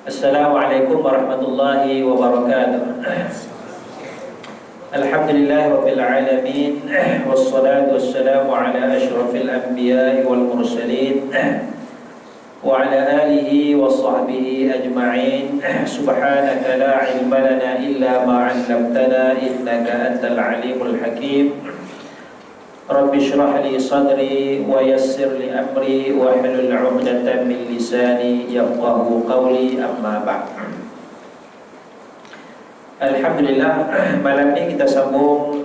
Assalamualaikum warahmatullahi wabarakatuh. Alhamdulillah rabbil alamin, wassalatu wassalamu ala asyrafil anbiya'i wal mursalin wa ala alihi wa sahbihi ajma'in. Subhanaka la ilma lana illa ma 'allamtana innaka antal alimul hakim. Rabbi shrah li sadri wa yassir li amri wa hlul 'uqdatam min lisani yafqahu qawli, amma ba'd. Alhamdulillah, malam ini kita sambung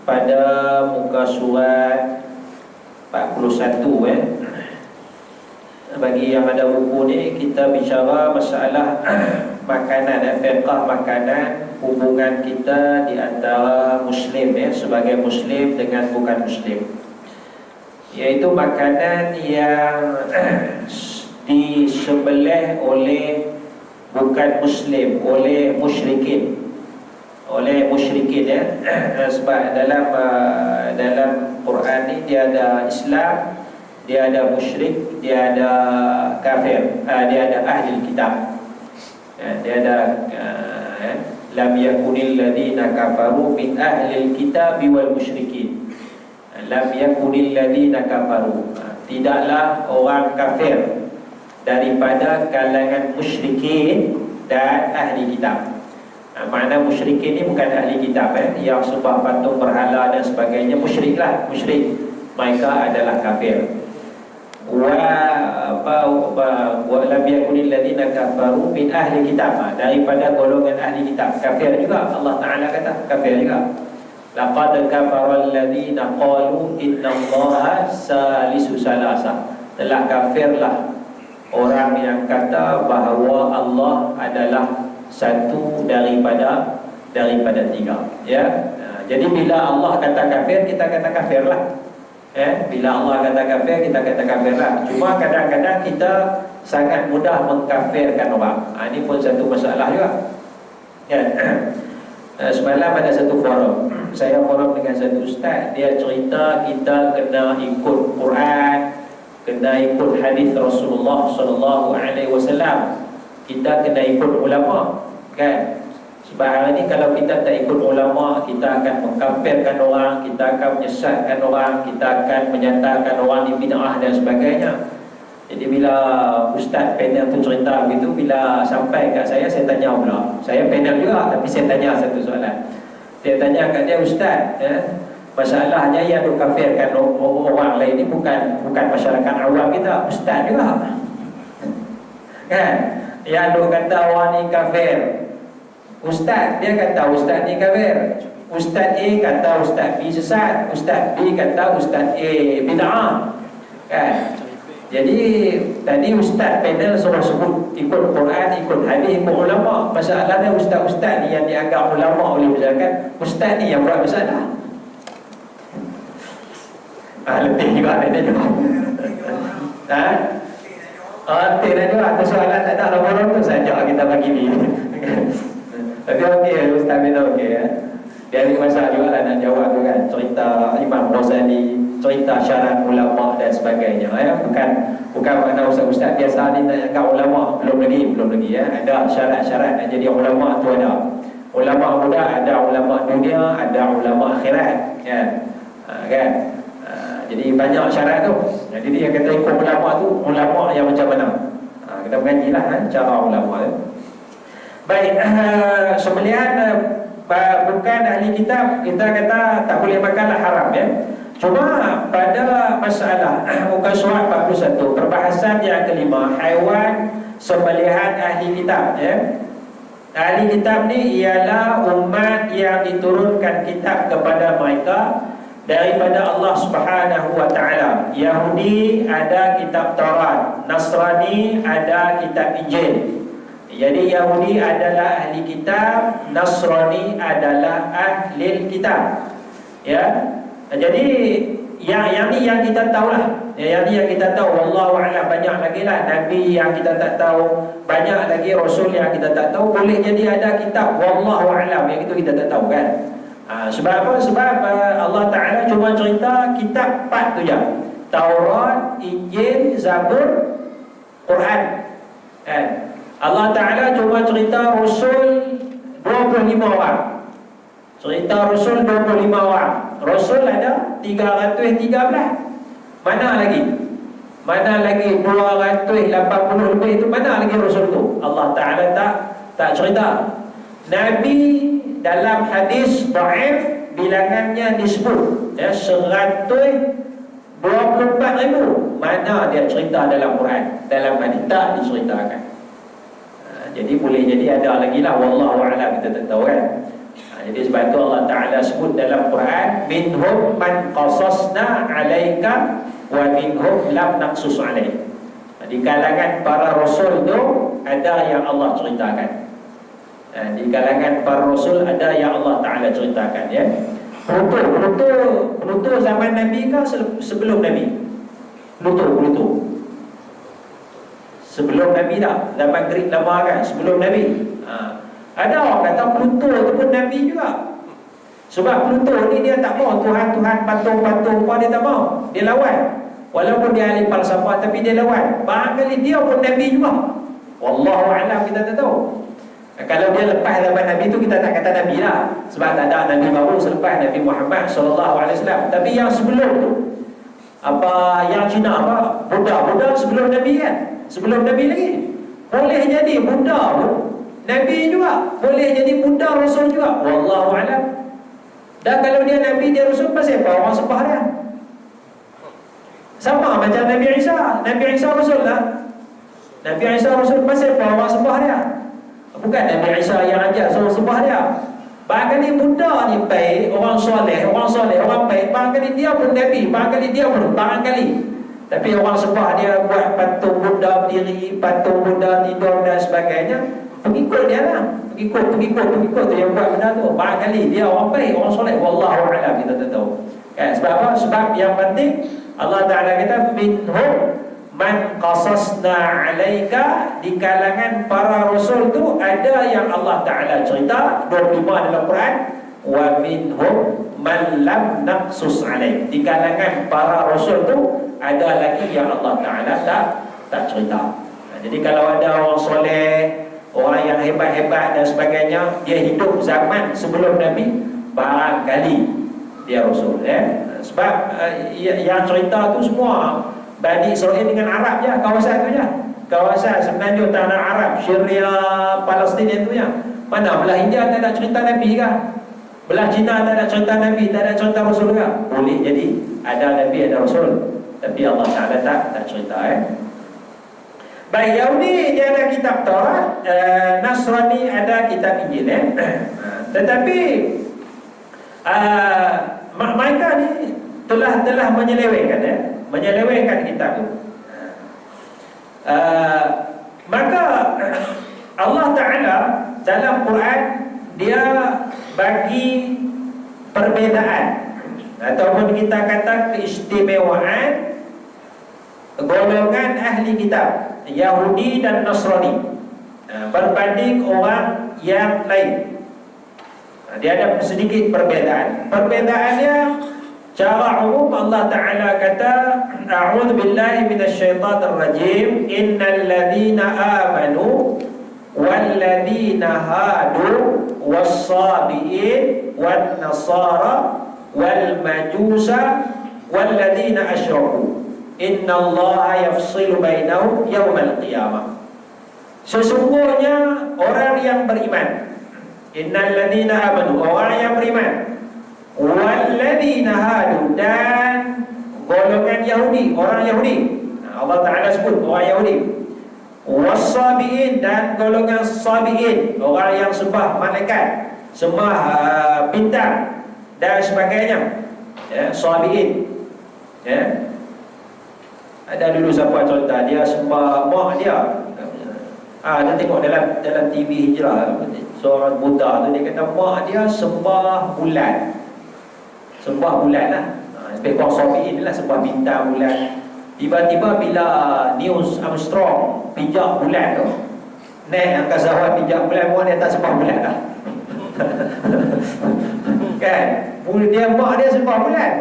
pada muka surat 41 Bagi yang ada buku ni, kita bicara masalah makanan, fiqh makanan, hubungan kita di antara muslim sebagai muslim dengan bukan muslim, iaitu makanan yang disembelih oleh bukan muslim, oleh musyrikin sebab dalam Quran ni dia ada Islam, dia ada musyrik, dia ada kafir, dia ada ahli kitab, dia ada lam yakunil ladina kafaru min ahli kitab wal musyrikin. Lam yakunil ladina kafaru, tidaklah orang kafir daripada kalangan musyrikin dan ahli kitab. Makna musyrikin ni bukan ahli kitab yang sembah patung berhala dan sebagainya, musyriklah, musyrik, mereka adalah kafir. Wa lam yakunil ladina kafaru min ahli kitab, daripada golongan ahli kitab, kafir juga. Allah Ta'ala kata kafir juga. Laqad kafara alladhina qalu innallaha salisu salasa, telah kafirlah orang yang kata bahawa Allah adalah satu daripada tiga. Jadi bila Allah kata kafir, kita kata kafirlah. Bila Allah kata kafir, kita kata kafirlah. Cuma kadang-kadang kita sangat mudah mengkafirkan orang. Ini pun satu masalah juga. Semalam ada satu forum, saya forum dengan satu ustaz. Dia cerita kita kena ikut Quran, kena ikut hadis Rasulullah sallallahu alaihi wasallam. Kita kena ikut ulama, kan? Sebab hari ni kalau kita tak ikut ulama, kita akan mengkafirkan orang, kita akan menyesatkan orang, kita akan menyatakan orang ni bid'ah dan sebagainya. Jadi bila ustaz panel tu cerita begitu, bila sampai kat saya tanya pula. Saya panel juga, tapi saya tanya satu soalan. Dia tanya kat dia, ustaz, masalahnya yang dikafirkan orang lain ni bukan masyarakat awam kita, ustaz juga, kan? Yang duk kata orang ni kafir, ustaz, dia kata ustaz ni kafir. Ustaz A kata ustaz B sesat, ustaz B kata ustaz A bid'ah, kan? Jadi tadi ustaz panel suruh sebut ikut Quran, ikut hadis, ikut ulama. Masalahnya ustaz-ustaz ni yang dianggap ulama oleh masyarakat, ustaz ni yang buat masalah. Letih juga dia juga. Letih dah juga. Tu soalan tak ada orang tu saja kita bagi ni. Tapi okey, ustaz bina okey ya. Dia ada masalah juga lah nak jawab tu kan. Cerita Imam Ghazali, cerita syarat ulama dan sebagainya bukan makna ustaz-ustaz biasa ni nak anggap ulama, belum lagi ya. Ada syarat-syarat nak jadi ulama tu ada. Ulama muda ada, ulama dunia ada, ulama akhirat, kan? Jadi banyak syarat tu. Jadi dia kata ikut ulama tu, ulama yang macam mana? Kita mengajilah cara ulama tu. Baik, sembelihan bukan ahli kitab, kita kata tak boleh makanlah, haram ya. Cuma pada masalah muka surat 41, perbahasan yang kelima, haiwan sembelihan ahli kitab ya. Ahli kitab ni ialah umat yang diturunkan kitab kepada mereka daripada Allah Subhanahu wa taala. Yahudi ada kitab Taurat, Nasrani ada kitab Injil. Jadi Yahudi adalah ahli kitab, Nasrani adalah ahli kitab. Ya. Jadi yang ni yang kita tahulah. Yang ni yang kita tahu. Wallahu a'lam, banyak lagi lah nabi yang kita tak tahu, banyak lagi rasul yang kita tak tahu. Boleh jadi ada kitab wallahu a'lam yang itu kita tak tahu kan. Sebab apa? Sebab Allah Ta'ala cuma cerita kitab 4 tu je. Taurat, Injil, Zabur, Quran. Allah Ta'ala cuma cerita Rasul 25 orang. Cerita Rasul 25 orang. Rasul ada 313. Mana lagi? Mana lagi 280 lebih itu? Mana lagi Rasul tu? Allah Ta'ala tak cerita. Nabi dalam hadis dhaif bilangannya disebut 124,000. Mana dia cerita dalam Quran? Dalam hadis tak diceritakan. Jadi boleh jadi ada lagi lah, wallahu a'lam, kita tak tahu kan. Jadi sebab itu Allah Ta'ala sebut dalam Quran, minhum man qasasna 'alaika wa minhum lam naqsus 'alaik. Di kalangan para rasul tu ada yang Allah ceritakan. Di kalangan para rasul ada yang Allah Ta'ala ceritakan, ya. Pluto zaman Nabi ke sebelum Nabi? Pluto sebelum Nabi tak? Zaman Greek lama kan? Sebelum Nabi. Ada orang kata Pluto itu pun Nabi juga. Sebab Pluto ni dia tak mau Tuhan-Tuhan, patung-patung apa, dia tak mau. Dia lawan. Walaupun dia ahli falsafah, tapi dia lawan. Barangkali dia pun Nabi juga. Wallahu a'lam, kita tak tahu. Kalau dia lepas zaman Nabi tu, kita tak kata Nabi lah. Sebab tak ada Nabi baru selepas Nabi Muhammad SAW. Tapi yang sebelum tu, apa yang Cina apa, Buddha sebelum Nabi kan? Sebelum Nabi lagi. Boleh jadi Buddha pun Nabi juga. Boleh jadi Buddha Rasul juga. Wallahu a'lam. Dan kalau dia Nabi, dia Rasul, pasal apa orang sembah dia? Sama macam Nabi Isa. Nabi Isa Rasul lah. Nabi Isa Rasul, pasal apa orang sembah dia? Bukan Nabi Isa yang ajar suruh sembah dia. Barangkali Buddha ni baik, orang soleh, orang baik. Barangkali dia pun Nabi, barangkali dia pun, barangkali. Tapi orang sembah dia buat patung Buddha berdiri, patung Buddha tidur dan sebagainya. Pengikut dia lah. Pengikut tu yang buat benda tu. Barangkali dia orang baik, orang soleh. Wallahu a'lam, kita tak tahu. Kan? Sebab apa? Sebab yang penting Allah Ta'ala kata minhum man qasasna 'alaika, di kalangan para rasul tu ada yang Allah Ta'ala cerita 25 dalam Quran, wa minhum man lam naqsus 'alaik, di kalangan para rasul tu ada lagi yang Allah Ta'ala tak cerita. Jadi kalau ada orang soleh, orang yang hebat-hebat dan sebagainya, dia hidup zaman sebelum Nabi, barangkali dia rasul, ya. Sebab yang cerita tu semua Bani Israel dengan Arab je, kawasan tu je. Kawasan semenanjung tanah Arab, Syria, Palestin tu je. Mana belah India tak ada cerita Nabi kan? Belah Cina tak ada cerita Nabi, tak ada cerita Rasul kan? Boleh jadi ada Nabi, ada Rasul, tapi Allah Ta'ala tak cerita, Baik, Yahudi dia ada kitab Taurat, Nasrani ada kitab Injil, Tetapi mereka ni telah menyelewengkan kitab itu. Maka Allah Ta'ala dalam Quran dia bagi perbezaan ataupun kita kata keistimewaan golongan ahli kitab Yahudi dan Nasrani berbanding orang yang lain. Dia ada sedikit perbezaan. Perbezaannya secara umum Allah Ta'ala kata, a'udzu billahi minasyaitonir rajim, innal ladzina amanu wal ladzina hadu was-sabiin wan nasara wal majusa wal ladzina asyraku innallaha yafsilu bainahum yaumal qiyamah. Sesungguhnya orang yang beriman, innal ladzina amanu, orang yang beriman, walladzina hadu, dan golongan Yahudi, orang Yahudi. Allah Ta'ala sebut orang Yahudi. Was-sabiin, dan golongan sabiin, orang yang sembah malaikat, sembah bintang dan sebagainya, sabiin. Ada dulu siapa cerita dia sembah mak dia. Dia tengok dalam TV Hijrah, seorang Buddha tu, dia kata mak dia sembah bulan. Sembah bulan lah. Sebab sabiin lah, sembah bintang bulan. Tiba-tiba bila Neil Armstrong pijak bulan tu, naik angkasa awal pijak bulan, mak dia tak sembah bulan lah. Kan? Mak dia sembah bulan.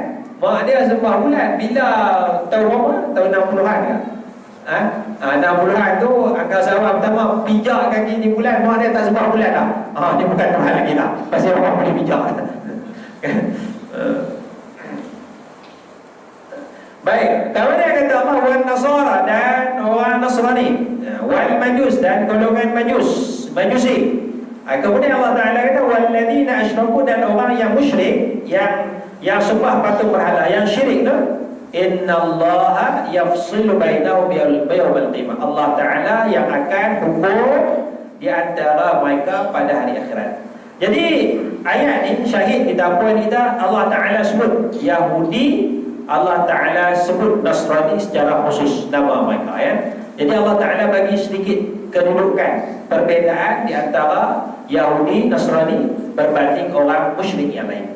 Mak dia sembah bulan bila tahun berapa? Tahun 60-an kan? 60-an tu angka Sarawak pertama pijak kaki di bulan, mak dia tak sebab bulan dah. Dia bukan Tuhan lagi dah. Pasal orang boleh pijak. Baik, kemudian kata Allah wan nasara dan orang Nasrani, wal majus dan golongan majusi. Kemudian Allah Taala kata walladzina asyraku dan orang yang musyrik, yang sembah patung berhala, yang syirik tu, innallaha yafsilu bainahum yaumil qiyamah. Allah Taala yang akan hukum di antara mereka pada hari akhirat. Jadi ayat ni syahid kita poin kita, Allah Taala sebut Yahudi, Allah Taala sebut Nasrani secara khusus nama mereka, ya. Jadi Allah Taala bagi sedikit kedudukan perbezaan di antara Yahudi, Nasrani berbanding orang musyrik yang lain.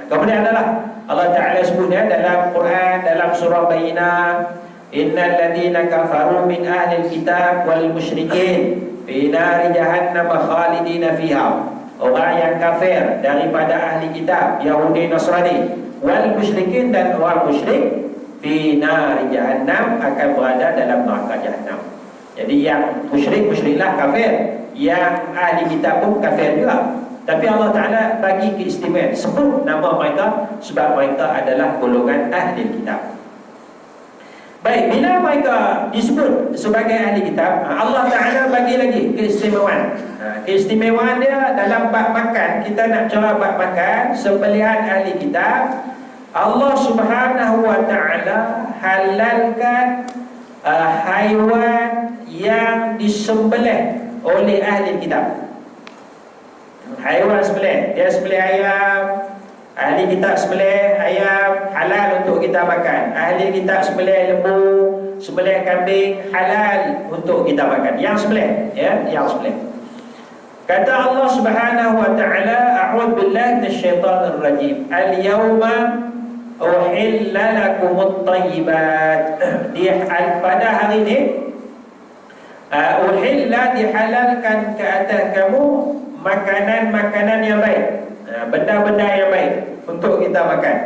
Kemudian adalah Allah Ta'ala sebutnya dalam Quran, dalam surah Bayyinah, innal ladzina kafaru min ahlil kitab wal musyrikin fi nari jahannam khalidina fiha. Orang yang kafir daripada ahli kitab, Yahudi, Nasrani, wal musyrikin dan orang musyrik, fi nari jahannam akan berada dalam neraka jahannam. Jadi yang musyriklah kafir, yang ahli kitab pun kafir juga. Tapi Allah Ta'ala bagi keistimewaan, sebut nama mereka sebab mereka adalah golongan ahli kitab. Baik, bila mereka disebut sebagai ahli kitab, Allah Ta'ala bagi lagi keistimewaan. Keistimewaan dia dalam bab makan. Kita nak cara bab makan, sembelihan ahli kitab, Allah Subhanahu Wa Ta'ala halalkan haiwan yang disembelih oleh ahli kitab. Haiwan sembelih, dia sembelih ayam, ahli kitab sembelih ayam, halal untuk kita makan. Ahli kitab sembelih lembu, sembelih kambing, halal untuk kita makan. Yang sembelih, ya, yang sembelih. Kata Allah Subhanahu Wa Ta'ala, a'udzu billahi minasyaitonir rajim. Al-yauma uhilla lakumut thayyibat. Pada hari ini uhilla dihalalkan ke atas kamu makanan-makanan yang baik, benda-benda yang baik untuk kita makan,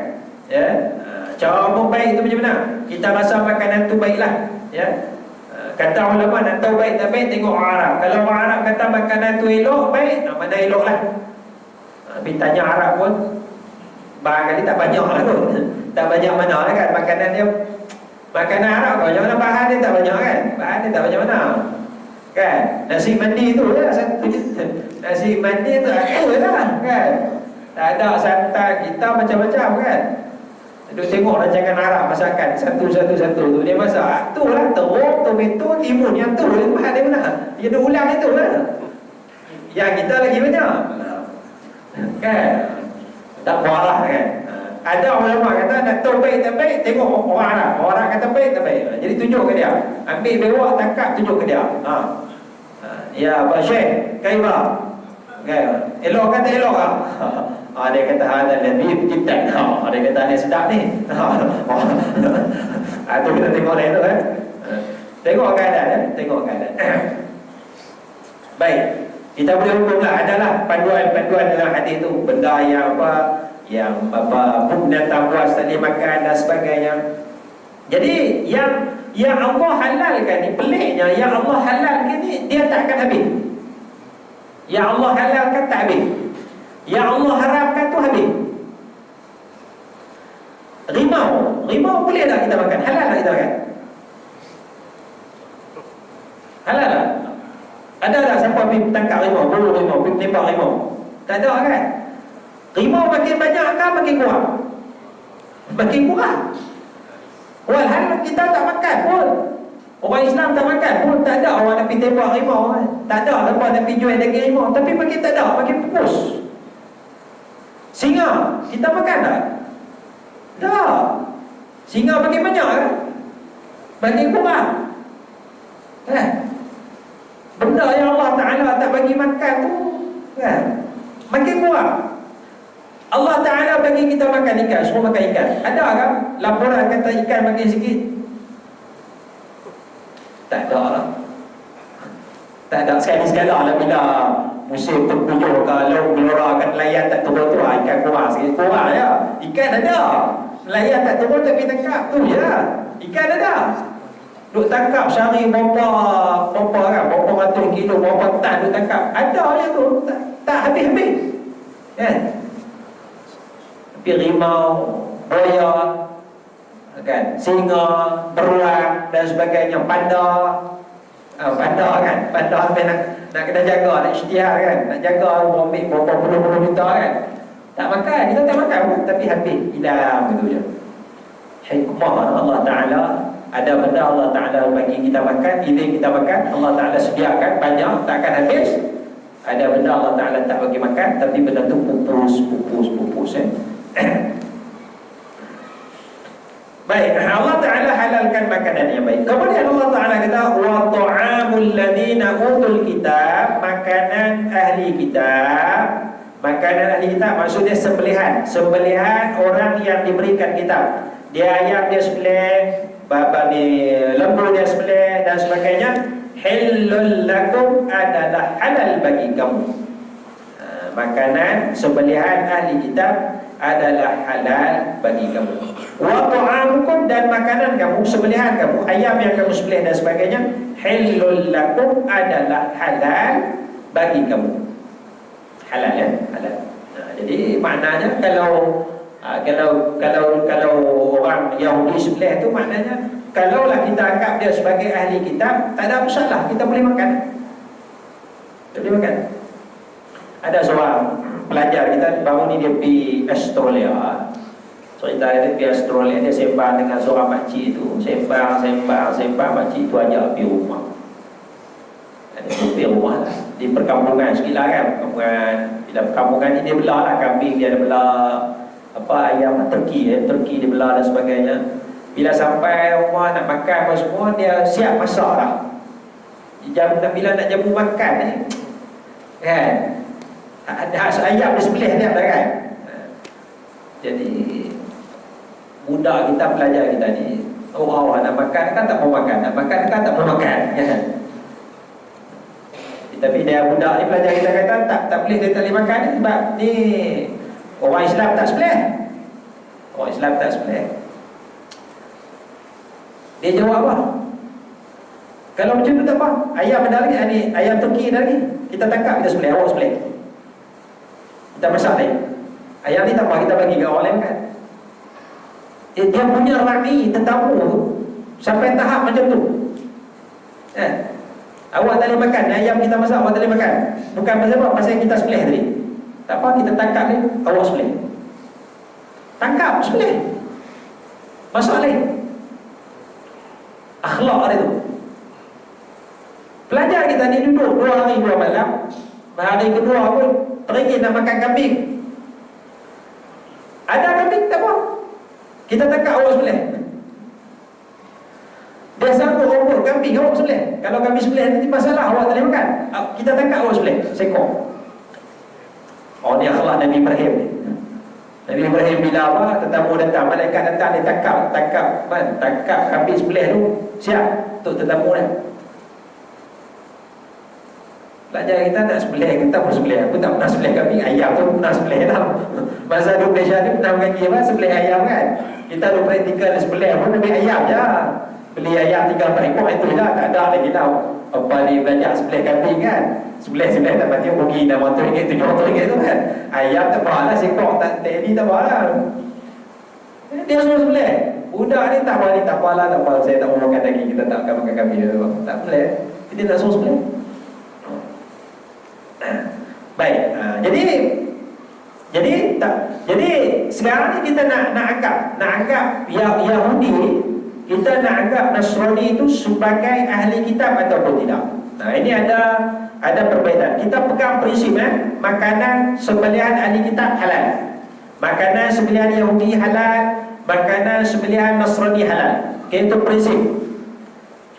ya. Cara umum baik itu macam mana? Kita rasa makanan tu baiklah, ya. Kata ulama nak tahu baik tak baik, tengok orang Arab. Kalau orang Arab kata makanan tu elok, baik, mana eloklah. Tapi tanya Arab pun barangkali tak banyak lah tu. Tak banyak mana lah kan makanan dia. Makanan Arab macam mana bahan dia tak banyak kan? Bahan dia tak banyak mana kan? Nasi mandi tu lah satu. Nasi mandi tu aku lah kan? Tak ada santan kita macam-macam kan? Duk tengok rancangan Arab masakan satu-satu tu dia masak tu lah, teruk, tomato, timun, yang tu bahan dia mana? Dia ada ulang itu lah. Yang kita lagi banyak kan? Tak marah kan? Ada ulama kata nak tahu baik tak baik, tengok orang Arab. Orang Arab kata baik tak baik, jadi tunjuk ke dia. Ambil bewak, tangkap, tunjuk ke dia. Ya Pak Syekh, kaifah? Kan? Elok kata elok ah. Dia kata ada lebih kita. Dia kata ni sedap ni. Tu kita tengok lain tu kan. Tengok keadaan, tengok keadaan. Baik, kita boleh hukumlah, adalah panduan-panduan dalam hadis tu, benda yang yang binatang buas tadi makan dan sebagainya. Jadi yang Allah halalkan ni, peliknya yang Allah halalkan ni dia tak akan habis. Yang Allah halalkan tak habis. Yang Allah haramkan tu habis. Rimau boleh tak kita makan? Halal tak kita makan? Halal tak? Ada tak siapa pergi tangkap rimau, bulu rimau, pergi tembak rimau? Tak ada kan? Rimau makin banyak kan makin kurang? Makin kurang. Walhal kita tak makan pun. Orang Islam tak makan pun. Tak ada orang nak pergi tembak rimau kan? Tak ada orang nak pergi jual daging rimau. Tapi makin tak ada, makin pupus. Singa, kita makan tak? Tak. Singa makin banyak kan? Makin kurang kan? Benda yang Allah Ta'ala tak bagi makan tu kan? Makin kurang. Allah Ta'ala bagi kita makan ikan, semua makan ikan. Ada kan laporan kata ikan makin sikit? Tak ada lah. Tak ada. Sekali-sekala lah bila musim terpuyuh, kalau gelora akan nelayan tak turun tu, ikan kurang sikit. Kurang je. Ikan ada. Nelayan tak turun tapi tangkap tu je. Ikan ada. Duk tangkap sehari berapa kan, berapa ratus kilo, berapa tan duk tangkap. Ada je tu, tak habis-habis. Kan? Tapi rimau, buaya, kan, singa, beruang dan sebagainya, panda. Panda kan, panda sampai nak kena jaga, nak isytihar kan, nak jaga ambil berapa puluh juta kan. Tak makan, kita tak makan pun, tapi habis, hilang begitu je. Hikmah Allah Ta'ala, ada benda Allah Ta'ala bagi kita makan, izin kita makan, Allah Ta'ala sediakan banyak, tak akan habis. Ada benda Allah Ta'ala tak bagi makan, tapi benda tu pupus Baik, Allah Ta'ala halalkan makanan yang baik. Kemudian Allah Ta'ala kata, wa ta'amul ladina utul kitab, makanan ahli kitab. Makanan ahli kitab maksudnya sembelihan orang yang diberikan kitab. Dia ayam dia sembelih, lembu dia sembelih dan sebagainya. Halal lakum adalah halal bagi kamu. Makanan sembelihan ahli kitab adalah halal bagi kamu. Wa ta'amukum, dan makanan kamu, sembelihan kamu, ayam yang kamu sembelih dan sebagainya, halal lakum adalah halal bagi kamu. Halal ya, halal. Jadi maknanya kalau orang Yahudi sembelih tu, maknanya kalaulah kita anggap dia sebagai ahli kitab, tak ada masalah, kita boleh makan. Kita boleh makan. Ada seorang pelajar kita baru ni, dia pergi Australia. Cerita dia pergi Australia, dia sembang dengan seorang makcik tu, sembang makcik tu ajak pergi rumah. Dia pergi rumah lah, di perkampungan sekitar kan, perkampungan ni dia belah lah kambing, dia ada belah ayam, turki dia belah dan sebagainya. Bila sampai rumah nak makan apa semua, dia siap masak lah. Bila nak jamu makan ni kan, ada ayam di sebelah dia dah kan. Jadi budak kita, pelajar kita ni, nak makan kan tak mau makan, nak makan kan tak mau makan kan. Tapi dia budak ni, pelajar kita kata tak boleh, dia tak boleh makan ni sebab ni orang Islam tak sebelah. Orang Islam tak sebelah. Dia jawab apa? Kalau macam tu tak apa, ayam ada lagi, ni ayam turki ada lagi, kita tangkap, kita sebelah, awak sebelah, kita masak lagi. Ayam ni tak apa, kita bagi ke orang lain kan. Dia punya ra'i, tetamu tu sampai tahap macam tu. Awak tak boleh makan, ayam kita masak awak tak boleh makan. Bukan pasal apa, pasal kita sebelah tadi. Tak apa, kita tangkap ni, awak sebelah. Tangkap, sebelah, masak lagi. Akhlak dia tu. Pelajar kita ni duduk 2 hari 2 malam. Hari kedua pun teringin nak makan kambing. Ada kambing tak apa, kita tangkap awak sebelah. Dia sanggup rumput kambing awak sebelah. Kalau kambing sebelah nanti masalah, awak tak boleh makan. Kita tangkap awak sebelah, sekor. Oh, ni akhlak Nabi Ibrahim ni. Nabi Ibrahim bila apa, tetamu datang, malaikat datang, dia tangkap kambing sebelah tu, siap untuk tetamu dia. Pelajar kita nak sebelah, kita pun sebelah. Aku tak pernah sebelah kambing, ayam tu pernah sebelah dah. Masa di Malaysia ni pernah mengaji apa, sebelah ayam kan. Kita ada praktikal sebelah pun ambil ayam je. Beli ayam 3-4 ekor itu je, tak ada lagi tau. Apa ni belajar sebelah kambing kan. Sebelah tak mati rugi RM600, RM700 tu kan. Ayam tak apa lah, sekor tak tadi tak apa lah. Dia suruh sebelah. Budak ni tak apa lah, saya tak mau makan daging, kita tak akan makan kambing tu. Tak boleh. Dia nak suruh sebelah. Baik, jadi sekarang ni kita nak anggap Yahudi, kita nak anggap Nasrani itu sebagai ahli kitab ataupun tidak. Ini ada perbezaan. Kita pegang prinsip makanan sembelihan ahli kitab halal, makanan sembelihan Yahudi halal, makanan sembelihan Nasrani halal. Itu prinsip.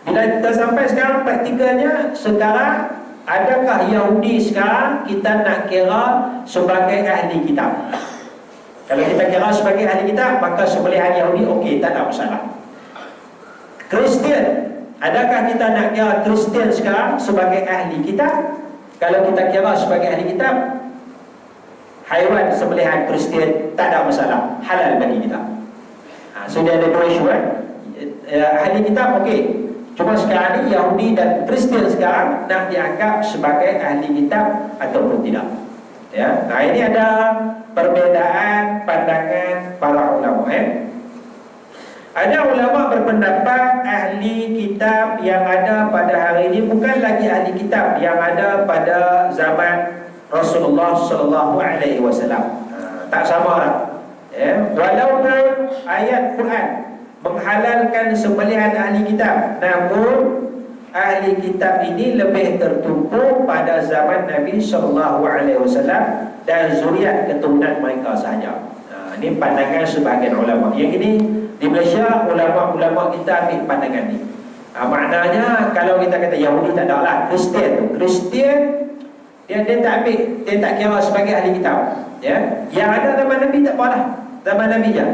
Bila kita sampai sekarang praktikalnya, sekarang adakah Yahudi sekarang kita nak kira sebagai ahli kitab? Kalau kita kira sebagai ahli kitab, maka sembelihan Yahudi okey, tak ada masalah. Kristian, adakah kita nak kira Kristian sekarang sebagai ahli kitab? Kalau kita kira sebagai ahli kitab, haiwan sembelihan Kristian tak ada masalah, halal bagi kita. So dia ada dua isu ahli kitab okey. Cuma sekarang ni Yahudi dan Kristian sekarang nak dianggap sebagai ahli kitab ataupun tidak. Ya, nah ini ada perbezaan pandangan para ulama. Ada ulama berpendapat ahli kitab yang ada pada hari ini bukan lagi ahli kitab yang ada pada zaman Rasulullah sallallahu alaihi wasallam. Tak sama lah. Walaupun ayat Quran menghalalkan sembelihan ahli kitab, namun ahli kitab ini lebih tertumpu pada zaman Nabi sallallahu alaihi wasallam dan zuriat keturunan mereka sahaja. Ini pandangan sebahagian ulama. Yang ini di Malaysia ulama-ulama kita ambil pandangan ni. Maknanya kalau kita kata Yahudi tak ada lah, Kristian dia tak ambil, dia tak kira sebagai ahli kitab. Ya, yang ada zaman Nabi tak apa lah, zaman Nabi je.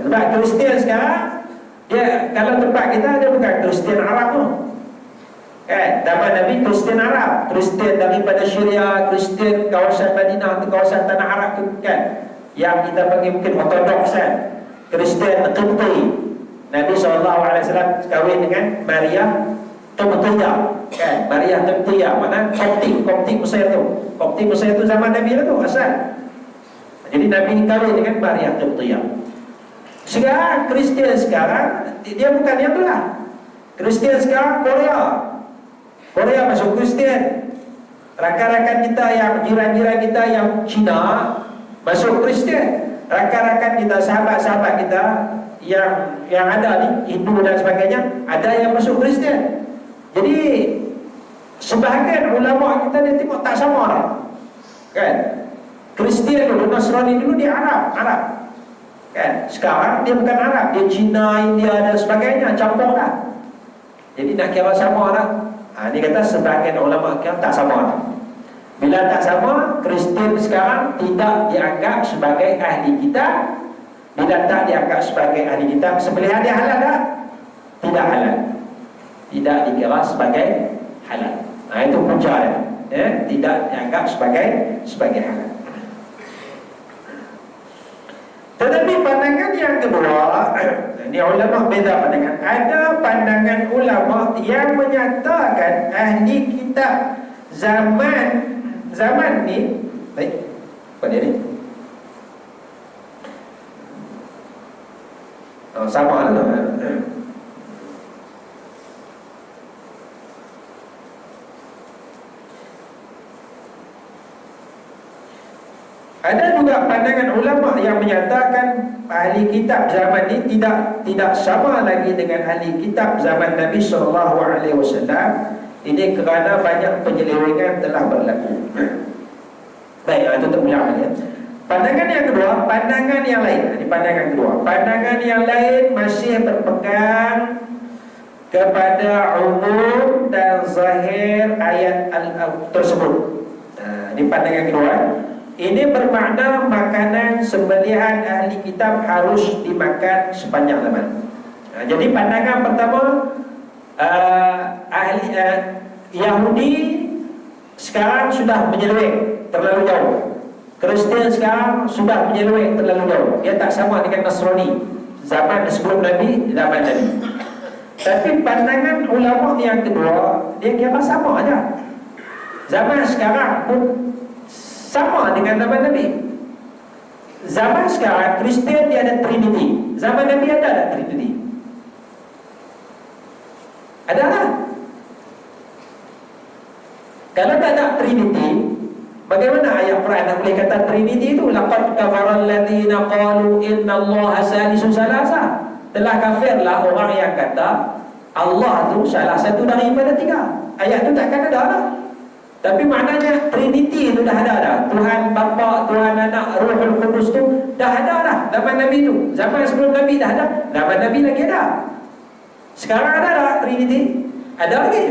Sebab Kristian sekarang dia kalau tempat kita dia bukan Kristian Arab tu. Zaman Nabi Kristian Arab, Kristian daripada Syria, Kristian kawasan Madinah, kawasan tanah Arab tu kan. Yang kita panggil mungkin Ortodoks kan. Kristian Qibti. Nabi SAW kahwin dengan Maria Qibtiyah kan. Maria Qibtiyah mana Koptik Mesir tu. Koptik Mesir tu zaman Nabi lah tu asal. Jadi Nabi kahwin dengan Maria Qibtiyah. Sekarang Kristian sekarang dia bukan yang tu lah. Kristian sekarang Korea masuk Kristian. Rakan-rakan kita yang jiran-jiran kita yang Cina masuk Kristian. Rakan-rakan kita, sahabat-sahabat kita yang ada ni Hindu dan sebagainya, ada yang masuk Kristian. Jadi sebahagian ulama kita dia tengok tak sama lah. Kan? Kristian dulu, Nasrani dulu dia Arab. Kan? Sekarang dia bukan Arab, dia Cina, India dan sebagainya, campur lah. Jadi nak kira sama lah. Dia kata sebahagian ulama kira tak sama lah. Bila tak sama, Kristian sekarang tidak dianggap sebagai ahli kitab. Bila tak dianggap sebagai ahli kitab, sembelihan dia halal tak? Tidak halal. Tidak dikira sebagai halal. Itu punca dia. Tidak dianggap sebagai halal. Tetapi pandangan yang kedua, ini ulama beza pandangan. Ada pandangan ulama yang menyatakan ahli kitab zaman ni, baik, apa dia ni? Sama lah. Ada juga pandangan ulama yang menyatakan ahli kitab zaman ini tidak sama lagi dengan ahli kitab zaman Nabi SAW. Ini kerana banyak penyelewengan telah berlaku. Baik, itu tak ulang ya. Pandangan yang kedua, pandangan yang lain. Ini pandangan kedua. Pandangan yang lain masih berpegang kepada umum dan zahir ayat tersebut. Ini pandangan kedua. Ini bermakna makanan sembelihan ahli kitab harus dimakan sepanjang zaman. Jadi pandangan pertama, Yahudi sekarang sudah menyeleweng terlalu jauh. Kristian sekarang sudah menyeleweng terlalu jauh. Dia tak sama dengan Nasrani zaman sebelum Nabi, zaman Nabi. Tapi pandangan ulama yang kedua, dia kira sama aja. Zaman sekarang pun sama dengan zaman Nabi. Zaman sekarang Kristian dia ada Trinity. Zaman Nabi ada tak Trinity? Ada lah. Kalau tak ada Trinity, bagaimana ayat Quran nak boleh kata Trinity itu? Laqad kafara alladziina qalu innallaha salisu salasa. Telah kafirlah orang yang kata Allah tu salah satu daripada tiga. Ayat tu takkan ada lah. Tapi maknanya Trinity itu dah ada dah. Tuhan Bapa, Tuhan Anak, Ruhul Qudus tu dah ada dah. Zaman Nabi tu. Zaman sebelum Nabi dah ada. Zaman Nabi lagi ada. Sekarang ada tak Trinity? Ada lagi.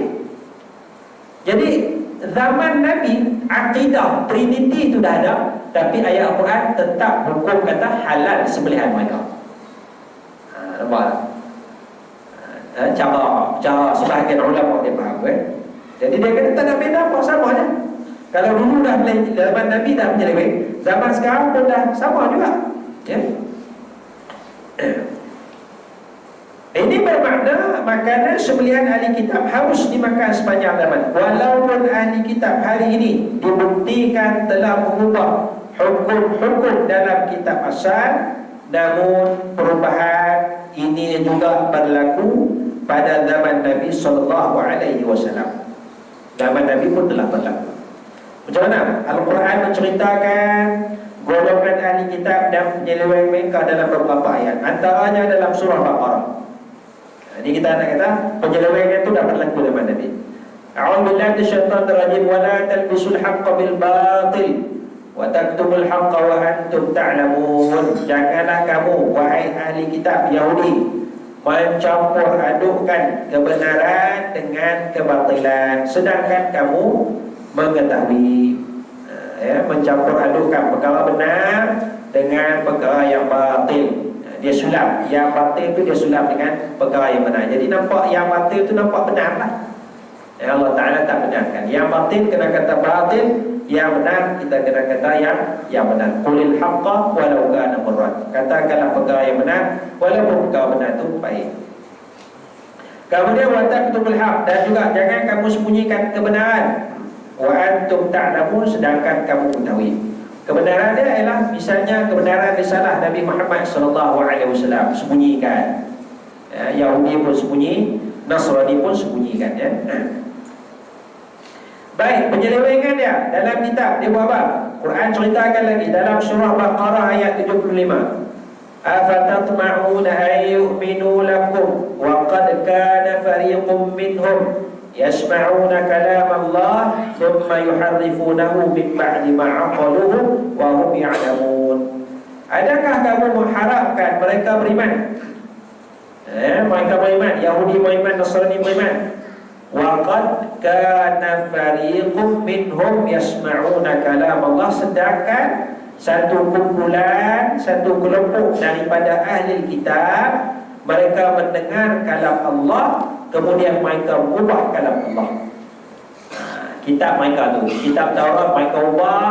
Jadi zaman Nabi akidah Trinity itu dah ada. Tapi ayat Al-Quran tetap hukum kata halal sembelihan mereka. Nampak? Cara sebahagian ulama dia faham Jadi dia kata tak ada beza apa, sama je. Kalau dulu dah zaman Nabi dah menyeleweng, zaman sekarang pun dah sama juga. Ya. Ini bermakna makanan sembelihan ahli kitab harus dimakan sepanjang zaman. Walaupun ahli kitab hari ini dibuktikan telah mengubah hukum-hukum dalam kitab asal, namun perubahan ini juga berlaku pada zaman Nabi SAW. Zaman Nabi pun telah berlaku. Macam mana? Al-Quran menceritakan golongan ahli kitab dan penyeleweng mereka dalam beberapa ayat. Antaranya dalam surah Baqarah. Ini kita nak kata penyelewengan itu dah berlaku zaman Nabi. A'udzubillahi minasyaitonir rajim wa la talbisul haqqo bil batil wa taktumul haqqo wa antum ta'lamun. Janganlah kamu wahai ahli kitab Yahudi mencampur adukkan kebenaran dengan kebatilan sedangkan kamu mengetahui. Mencampur adukkan perkara benar dengan perkara yang batil. Dia sulap, yang batil tu dia sulap dengan perkara yang benar. Jadi nampak yang batil tu nampak benar lah. Allah Ta'ala tak benarkan. Yang batil kena kata batil, yang benar kita kena kata yang benar. Qulil haqqa walau kana murran. Katakanlah perkara yang benar walaupun perkara benar tu baik. Kemudian wa taktumul haq, dan juga jangan kamu sembunyikan kebenaran. Wa antum ta'lamun, sedangkan kamu mengetahui. Kebenaran dia ialah misalnya kebenaran risalah Nabi Muhammad SAW sembunyikan. Yahudi pun sembunyi, Nasrani pun sembunyikan, ya. Baik, penyelewengan dia dalam kitab dia buat apa? Quran ceritakan lagi dalam surah Baqarah ayat 75. Afatatma'una an yu'minu lakum wa qad kana fariqum minhum yasma'una kalam Allah thumma yuharrifunahu min ba'di ma 'aqaluhu wa hum ya'lamun. Adakah kamu mengharapkan mereka beriman? Mereka beriman, Yahudi beriman, Nasrani beriman. Wa qad kana fariqum minhum yasma'una kalam Allah, sedangkan satu kumpulan, satu kelompok daripada ahli kitab mereka mendengar kalam Allah, kemudian mereka ubah kalam Allah. Kitab mereka tu, kitab Taurat mereka ubah,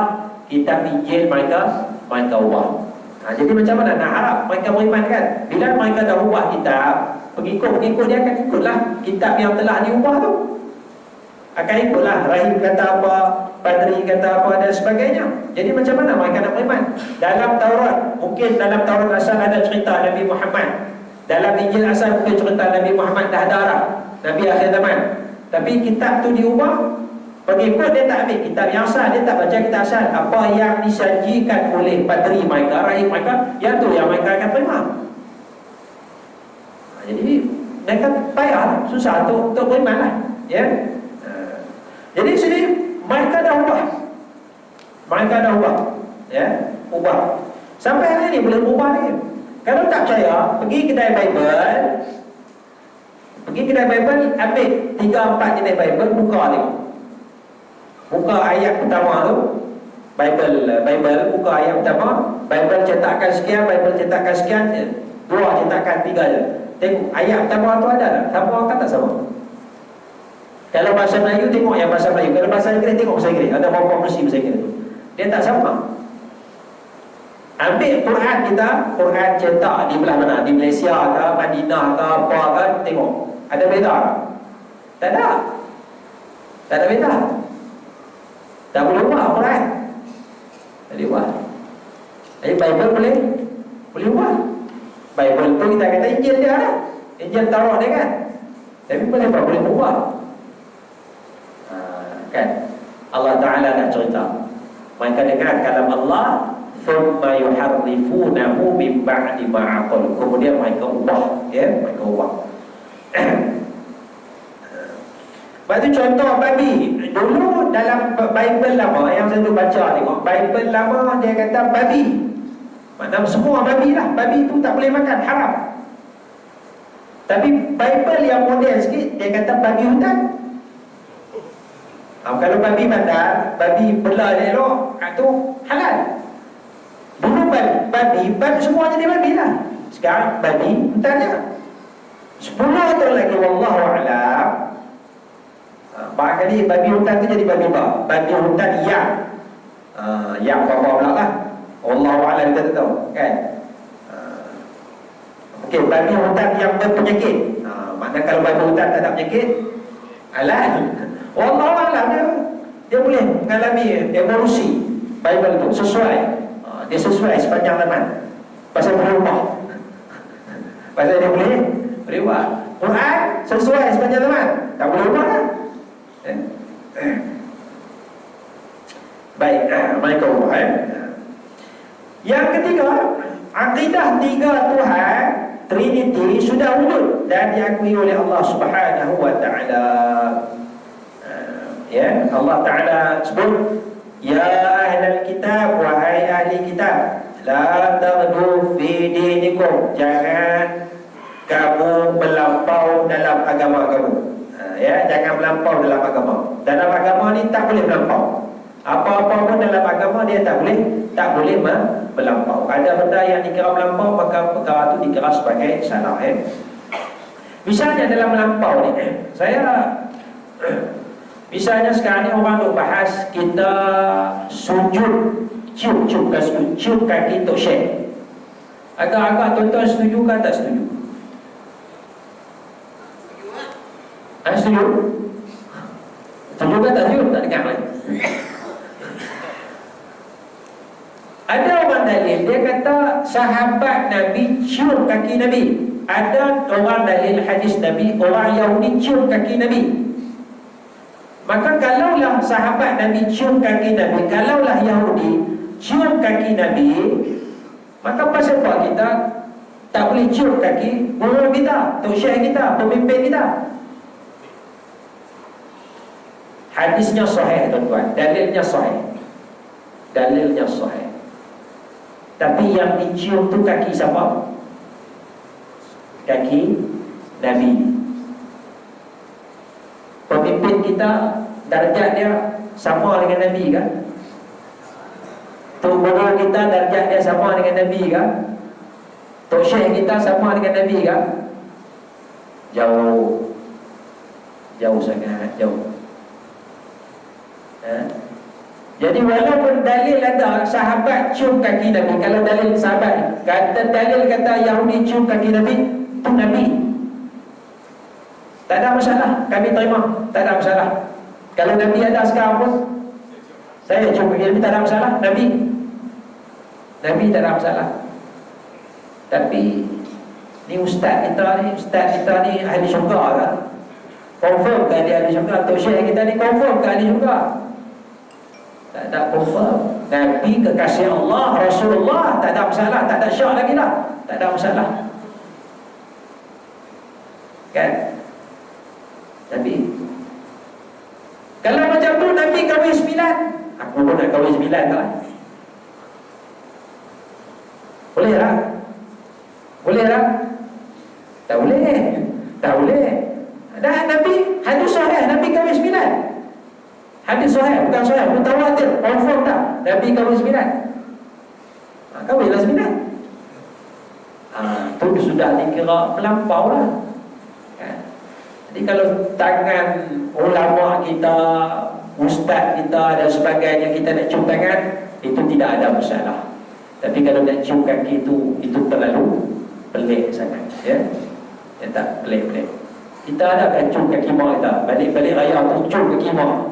kitab Injil mereka ubah. Jadi macam mana nak harap mereka beriman kan? Bila mereka dah ubah kitab, pengikut-pengikut dia akan ikutlah kitab yang telah diubah tu. Akan ikutlah Rahim kata apa, Padri kata apa dan sebagainya. Jadi macam mana mereka nak beriman? Dalam Taurat, mungkin dalam Taurat asal ada cerita Nabi Muhammad. Dalam Injil asal mungkin cerita Nabi Muhammad dah ada dah, Nabi akhir zaman. Tapi kitab tu diubah, pengikut dia tak ambil kitab yang asal, dia tak baca kitab asal. Apa yang disajikan oleh Padri mereka, Rahim mereka, yang tu yang mereka akan terima. Jadi mereka payah, susah untuk beriman lah, ya. Jadi sini mereka dah ubah, ya, ubah. Sampai hari ini boleh ubah lagi. Kalau tak percaya, pergi kedai Bible, ambil 3-4 jenis Bible, buka tengok. Buka ayat pertama tu, Bible buka ayat pertama, Bible cetakan sekian, Bible cetakan sekian, 2 cetakan 3 je. Tengok ayat pertama tu ada tak? Sama kan tak sama? Kalau bahasa Melayu tengok yang bahasa Melayu, kalau bahasa Inggeris tengok bahasa Inggeris. Ada berapa versi bahasa Inggeris tu? Dia tak sama. Ambil Quran kita, Quran cetak di belah mana? Di Malaysia ke, Madinah ke, apa ke, tengok. Ada beza? Tak ada. Tak ada beza. Tak boleh ubah Quran. Tak boleh ubah. Jadi Bible boleh ubah. Bible tu kita kata Injil dia lah. Injil Taurat dia kan. Tapi boleh ubah. Kan Allah Ta'ala dah cerita mereka dengar kalam Allah, thumma yuharrifunahu min ba'di ma aqalu, kemudian mereka ubah, ya, mereka ubah. Bagi contoh babi, dulu dalam Bible lama yang saya tu baca tengok, Bible lama dia kata babi, maknanya semua babi lah, babi tu tak boleh makan, haram. Tapi Bible yang moden sikit dia kata babi hutan. Kalau babi bandar, babi bela dia elok, itu halal. Dulu babi semua jadi babi lah. Sekarang babi hutannya 10 tahun lagi, wallahu a'lam, barangkali babi hutan tu jadi babi apa? Babi hutan yang apa pula lah, wallahu a'lam, kita tak tahu kan. Okey, babi hutan yang berpenyakit. Maknanya kalau babi hutan tak ada penyakit, halal. Allah alam dia boleh mengalami evolusi. Bible itu sesuai. Dia sesuai sepanjang zaman. Pasal berubah. Pasal dia boleh berubah. Quran sesuai sepanjang zaman. Tak boleh ubah kan? Baik, mereka ubah. Yang ketiga, akidah tiga Tuhan, Trinity, sudah wujud dan diakui oleh Allah Subhanahu wa taala. Ya, Allah Taala sebut, ya ahlal kitab, wahai ahli kitab, la taghlu fi dinikum, jangan kamu melampau dalam agama kamu. Ya, jangan melampau dalam agama. Dalam agama ni tak boleh melampau. Apa-apa pun dalam agama dia tak boleh melampau. Ada benda yang dikira melampau, maka perkara itu dikira sebagai salah. Misalnya dalam melampau ni, misalnya sekarang ni orang duk bahas kita sujud, cium kaki Tok Syekh. Agak-agak tuan-tuan setuju ke tak setuju? Setuju? Setuju ke tak setuju? Tak dengar lagi. Ada orang dalil, dia kata sahabat Nabi cium kaki Nabi. Ada orang dalil hadis Nabi, orang Yahudi cium kaki Nabi. Maka kalaulah sahabat Nabi cium kaki Nabi, kalaulah Yahudi cium kaki Nabi, maka pasal apa kita tak boleh cium kaki guru kita, Tok Syekh kita, pemimpin kita? Hadisnya sahih tuan-tuan, dalilnya sahih. Dalilnya sahih. Tapi yang dicium tu kaki siapa? Kaki Nabi. Pemimpin kita, darjat dia sama dengan Nabi kan? Tok guru kita, darjat dia sama dengan Nabi kan? Tok Syekh kita sama dengan Nabi kan? Jauh. Jauh sangat, jauh. Jadi walaupun dalil ada sahabat cium kaki Nabi, kalau dalil sahabat kata, dalil kata Yahudi cium kaki Nabi, itu Nabi, tak ada masalah, kami terima, tak ada masalah. Kalau Nabi ada sekarang pun saya cium kaki Nabi, tak ada masalah. Nabi tak ada masalah. Tapi ni ustaz kita ni ahli syurga kan? Confirm ke dia ahli syurga? Tok Syekh kita ni confirm ke ahli syurga? Tak ada confirm. Nabi kekasih Allah, Rasulullah, tak ada masalah, tak ada syak lagi lah, tak ada masalah kan? Tapi kalau macam tu Nabi kahwin 9, aku pun nak kahwin 9 tak? Boleh tak? Boleh tak? Tak boleh. Tak boleh. Dah Nabi, hadis sahih, Nabi kahwin 9. Hadis sahih, bukan sahih, mutawatir, confirm tak? Nabi kahwin 9. Kahwinlah 9. Itu sudah dikira melampau lah. Jadi kalau tangan ulama kita, ustaz kita dan sebagainya, kita nak cium tangan, itu tidak ada masalah. Tapi kalau nak cium kaki itu terlalu pelik sangat, ya tak pelik-pelik. Kita ada kan cium kaki mak kita, balik-balik raya tu cium kaki mak,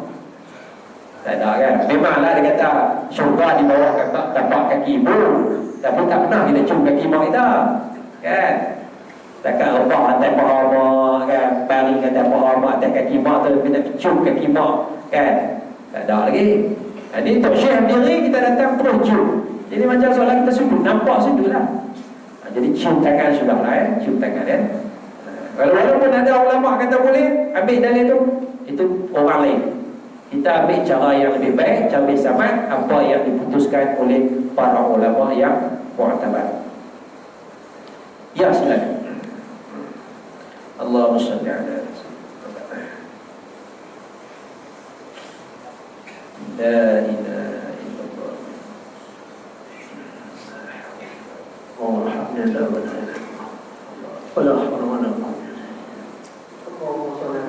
tak ada kan? Memanglah dia kata syurga di bawah tapak kaki ibu, tapi tak pernah kita cium kaki mak kita kan? Takkan Allah atas paha mak kan, baring atas paha mak, atas kaki mak tu kita cium kaki mak kan? Tak ada lagi. Jadi Tok Syekh diri kita datang terus cium. Jadi macam soalan kita sujud, nampak sujud lah. Jadi cium tangan sudah lah, cium tangan ya. Walaupun ada ulama kata boleh, ambil dalil tu, itu orang lain. Kita ambil cara yang lebih baik, cara sama apa yang diputuskan oleh para ulama yang mu'tabar. Ya, silakan. Allahumma shalli ala la ilaha illallah Muhammadur rasulullah wala hawla wala quwwata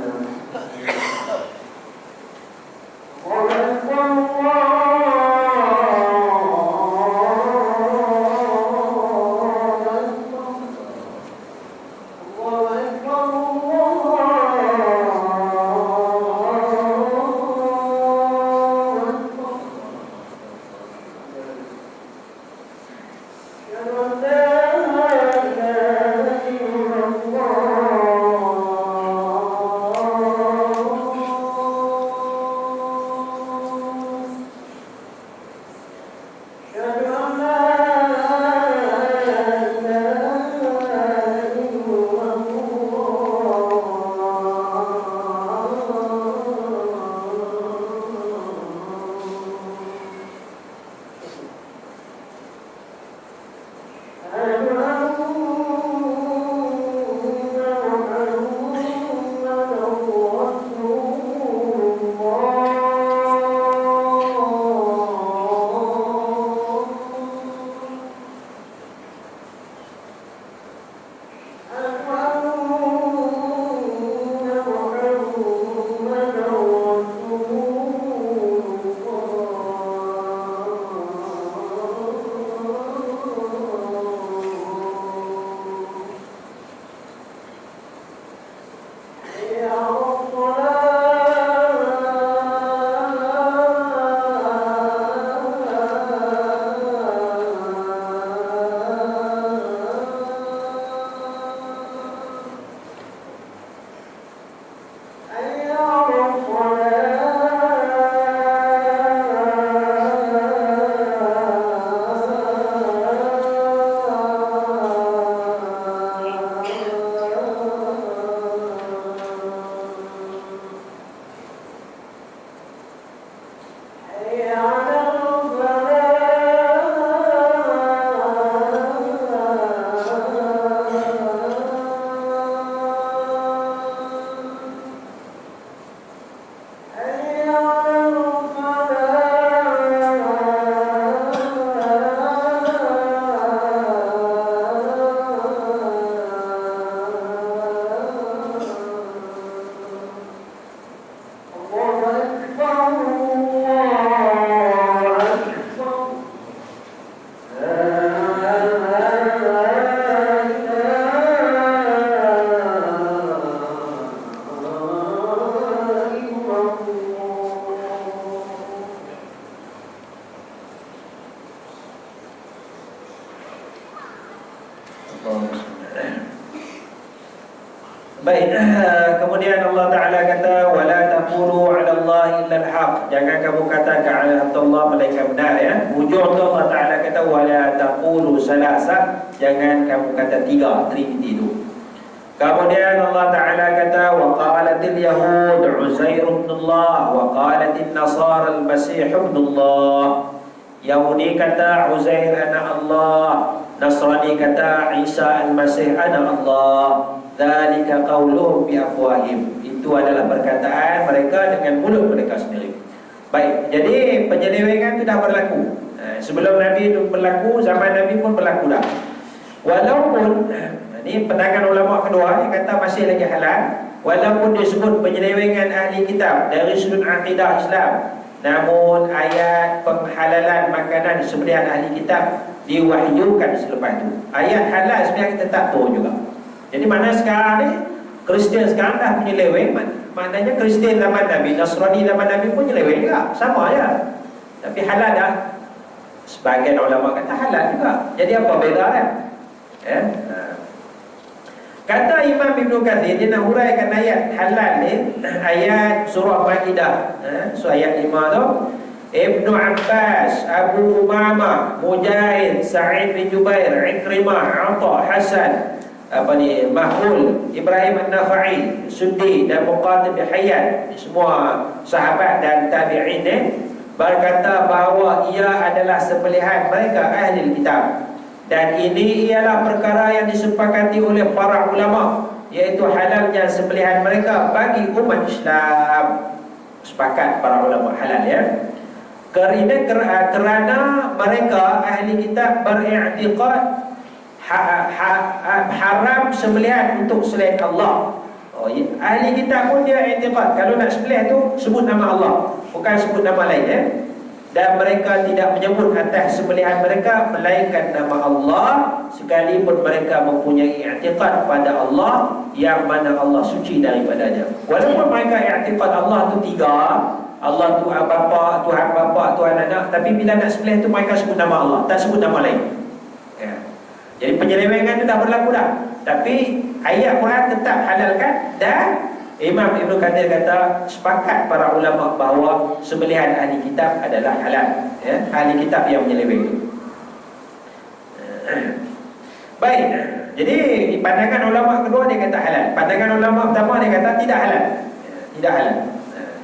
Baik, kemudian Allah Ta'ala kata wala taqulu 'ala Allah illa al-haq. Jangan kamu katakan atas Allah melainkan benar, ya. Hujung tu Allah Ta'ala kata wala taqulu salasa. Jangan kamu kata tiga, trinity itu. Kemudian Allah Ta'ala kata wa qalatil yahud Uzair ibn Allah wa qalatil nasara al-Masih ibn Allah. Yahudi kata Uzair anak Allah, Nasrani kata Isa al-Masih anak Allah. Dzalika qauluhum bi afwahim. Itu adalah perkataan mereka dengan mulut mereka sendiri. Baik, jadi penyelewengan itu dah berlaku. Sebelum Nabi itu berlaku, zaman Nabi pun berlaku dah. Walaupun ini pandangan ulama kedua yang kata masih lagi halal, walaupun disebut penyelewengan ahli kitab dari sudut akidah Islam, namun ayat penghalalan makanan sembelihan ahli kitab diwahyukan selepas itu. Ayat halal sebenarnya kita tak tahu juga. Jadi mana sekarang ni Kristian sekarang dah penyeleweng, maknanya Kristian zaman Nabi, Nasrani zaman Nabi pun penyeleweng juga, sama je. Tapi halal dah. Sebagian ulama kata halal juga. Jadi apa beza kan? Kata Imam Ibn Kathir, dia nak huraikan ayat halal ni, ayat surah Ma'idah, ayat 5 tu. Ibnu Abbas, Abu Umamah, Mujahid, Sa'id bin Jubair, Ikrimah, Atha, Hasan, Mahmul, Ibrahim An-Nakhai, Suddi dan Muqatil bin Hayyan, semua sahabat dan tabi'in berkata bahawa ia adalah sembelihan mereka ahli kitab. Dan ini ialah perkara yang disepakati oleh para ulama, iaitu halalnya sembelihan mereka bagi umat Islam. Sepakat para ulama halal, ya. Kerana mereka ahli kitab beriktikad haram sembelihan untuk selain Allah. Ahli kitab pun dia iktikad kalau nak sembelih tu sebut nama Allah, bukan sebut nama lain, ya. Dan mereka tidak menyebut atas sembelihan mereka melainkan nama Allah, sekalipun mereka mempunyai i'tiqad pada Allah yang mana Allah suci daripadanya. Walaupun mereka i'tiqad Allah tu tiga, Allah tu bapa, Tuhan bapa, Tuhan anak, tapi bila nak sembelih tu mereka sebut nama Allah, tak sebut nama lain, ya. Jadi penyelewengan itu dah berlaku dah. Tapi ayat Quran tetap halalkan. Dan Imam Ibn Kathir kata sepakat para ulama bahawa sembelihan ahli kitab adalah halal, ya. Ahli kitab yang menyeleweng itu. Baik. Jadi pandangan ulama kedua dia kata halal. Pandangan ulama pertama dia kata tidak halal, tidak halal.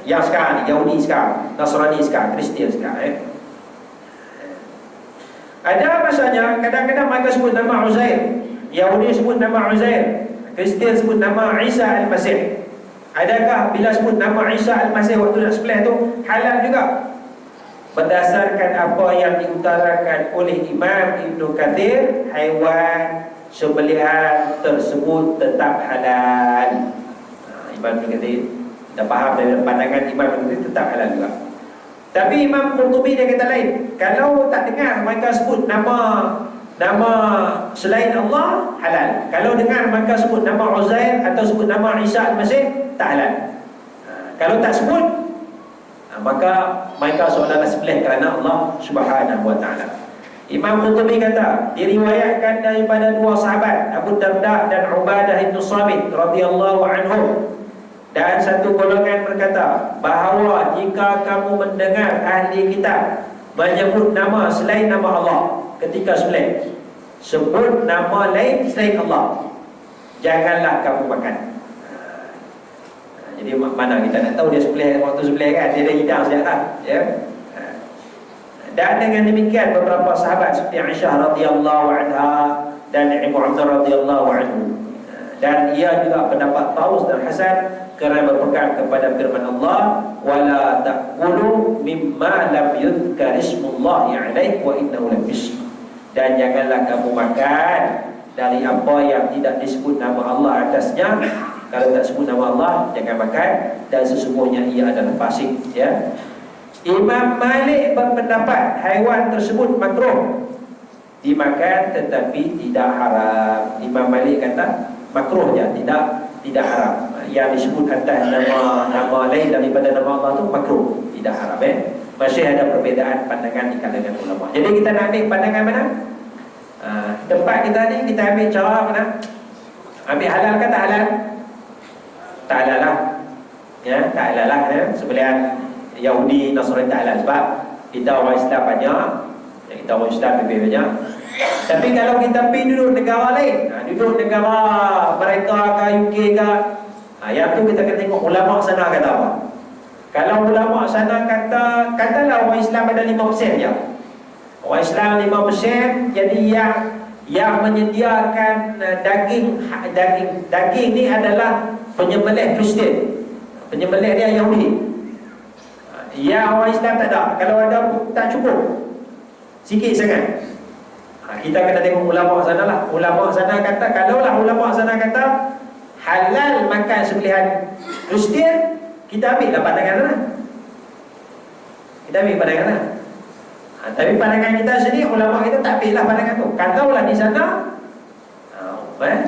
Yang sekarang ni, Yahudi sekarang, Nasrani sekarang, Kristian sekarang, ya. Ada masanya kadang-kadang mereka sebut nama Uzair, Yahudi sebut nama Uzair, Kristian sebut nama Isa al-Masih. Adakah bila sebut nama Isa al-Masih waktu nak sembelih tu halal juga? Berdasarkan apa yang diutarakan oleh Imam Ibn Kathir, haiwan sembelihan tersebut tetap halal. Imam Ibn Kathir dah faham dari pandangan Imam Ibn Kathir tetap halal juga. Tapi Imam Qurtubi dia kata lain. Kalau tak dengar mereka sebut nama selain Allah, halal. Kalau dengar mereka sebut nama Uzair atau sebut nama Isa al-Masih, tak halal. Kalau tak sebut, maka mereka seolah-olah sembelih kerana Allah Subhanahu wa ta'ala. Imam Qurtubi kata, diriwayatkan daripada dua sahabat, Abu Darda dan Ubadah bin Samit radhiyallahu anhum. Dan satu golongan berkata bahawa jika kamu mendengar ahli kitab menyebut nama selain nama Allah ketika sembelih, sebut nama lain selain Allah, janganlah kamu makan. Jadi mana kita nak tahu dia sembelih waktu sembelih kan, dia dah hidang sejak dah, ya. Dan dengan demikian beberapa sahabat seperti Aisyah radhiyallahu anha dan Ibnu Umar radhiyallahu anhu, dan ia juga pendapat Taus dan Hasan kerana berpegang kepada firman Allah, wala ta'kulu mimma lam yuzkar ismullahi alaihi wa innahu lafisq. Dan janganlah kamu makan dari apa yang tidak disebut nama Allah atasnya, Kalau tak sebut nama Allah, jangan makan, dan sesungguhnya ia adalah fasik. Ya. Imam Malik berpendapat haiwan tersebut makruh dimakan tetapi tidak haram. Imam Malik kata makruh je, tidak haram. Yang disebut atas nama lain daripada nama Allah tu makruh, tidak haram. Masih ada perbezaan pandangan di kalangan ulama. Jadi kita nak ambil pandangan mana? Tempat kita ni kita ambil cara mana? Ambil halal ke tak halal? Tak halal lah. Ya, tak halal lah. Ya. Sebelian Yahudi, Nasrani tak halal. Sebab kita orang Islam banyak, kita orang Islam lebih banyak. Tapi kalau kita pergi duduk negara lain, duduk negara mereka ke UK ke, yang tu kita kena tengok ulama sana kata apa. Kalau ulama sana katalah orang Islam ada 5% je. Orang Islam 5%, jadi yang menyediakan daging ni adalah penyembelih Kristian. Penyembelih dia Yahudi. Yang orang Islam tak ada. Kalau ada tak cukup. Sikit sangat. Kita kena tengok ulama sana lah. Ulama sana kata, kalaulah ulama sana kata halal makan sembelihan Kristian, kita ambil lah pandangan sana. Kita ambil pandangan sana. Tapi pandangan kita sendiri, ulama kita tak ambil lah pandangan tu. Kalaulah di sana,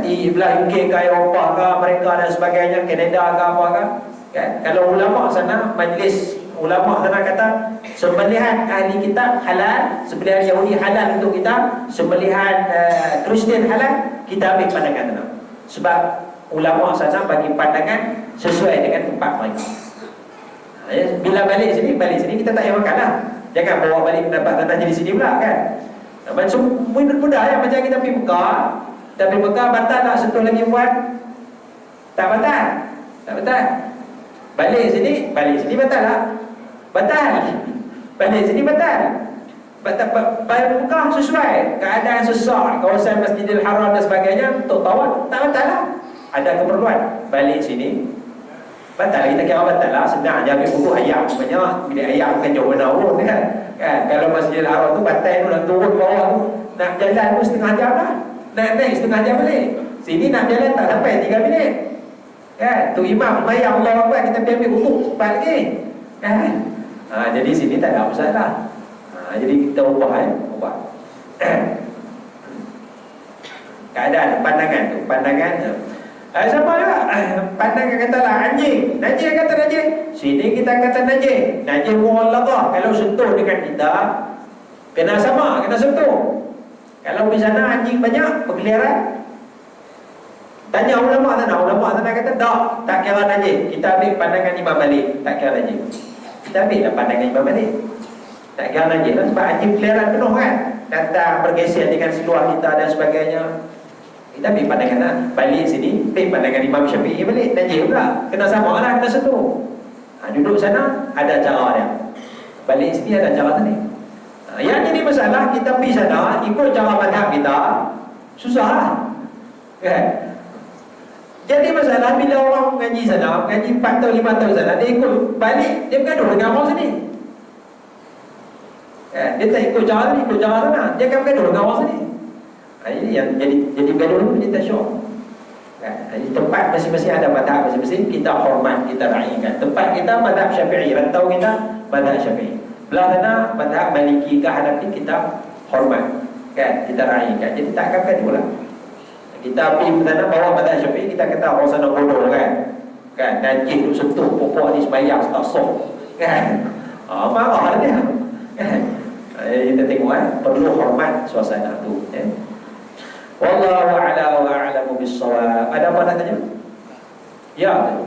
di belah UK ke Eropah ke Amerika dan sebagainya, Kanada ke apa ke, kan? Kalau ulama sana, majlis ulama sana kata sembelihan ahli kitab halal, sembelihan Yahudi halal untuk kita, sembelihan Kristian halal, kita ambil pandangan sana. Sebab ulama sana bagi pandangan sesuai dengan tempat mereka. Bila balik sini kita tak payah makan lah. Jangan bawa balik pendapat tanah jadi sini pula kan. Macam mudah ya, macam kita pergi Mekah. Kita pergi Mekah, batal tak sentuh lagi buat? Tak batal. Tak batal. Balik sini batal tak? Batal. Balik sini batal. Bayar Mekah sesuai keadaan sesak, kawasan Masjidil Haram dan sebagainya untuk tawaf, tak batal lah. Ada keperluan. Balik sini batal, kita kira batal lah. Senang je ambil buku ayam banyak. Bila ayam bukan jauh benar pun kan. Kalau Masjidil Haram tu batal tu nak turun bawah tu, nak jalan tu setengah jam lah. Naik setengah jam balik. Sini nak jalan tak sampai 3 minit kan. Tu imam bayar Allah Akbar, kita pergi ambil buku cepat lagi kan. Jadi sini tak ada masalah. Jadi kita ubah keadaan pandangan tu. Sama juga pandangan katalah anjing. Najis kata najis. Sini kita kata najis. Najis mughalladzah. Kalau sentuh dengan kita kena sama, kena sentuh. Kalau di sana anjing banyak berkeliaran, tanya ulama sana kata tak kira najis. Kita ambil pandangan Imam Malik, tak kira najis. Kita ambil lah pandangan Imam Malik, tak kira najis lah. Sebab anjing berkeliaran penuh kan, datang bergeser dengan seluar kita dan sebagainya. Kita ambil pandangan lah. Balik sini, ambil pandangan Imam Syafi'i balik, najis pula. Kena sama lah, kena sentuh. Duduk sana, ada cara dia. Balik sini ada cara tadi. Yang jadi masalah, kita pergi sana, ikut cara madhab kita, susah lah. Kan? Jadi masalah, bila orang mengaji sana, mengaji 4 tahun, 5 tahun sana, dia ikut balik, dia bergaduh dengan orang sini. Kan? Dia tak ikut cara ni, ikut cara sana, dia akan bergaduh dengan orang sini. Ini yang jadi gaduh itu kita syok. Jadi tempat masing-masing ada madhab masing-masing, kita hormat, kita raikan. Tempat kita madhab Syafi'i, rantau kita madhab Syafi'i. Belah sana madhab Maliki ke Hanafi, kita hormat kan, kita raikan. Jadi tak akan gaduh lah. Kita pergi sana bawa madhab Syafi'i, kita kata orang sana bodoh kan. Najis tu sentuh pokok ni sembahyang tak sah kan. Marah dia kan. Kita tengok perlu hormat suasana tu ya. Wallahu a'la wa a'lamu bis-shawab. Ada apa nak tanya? Ya.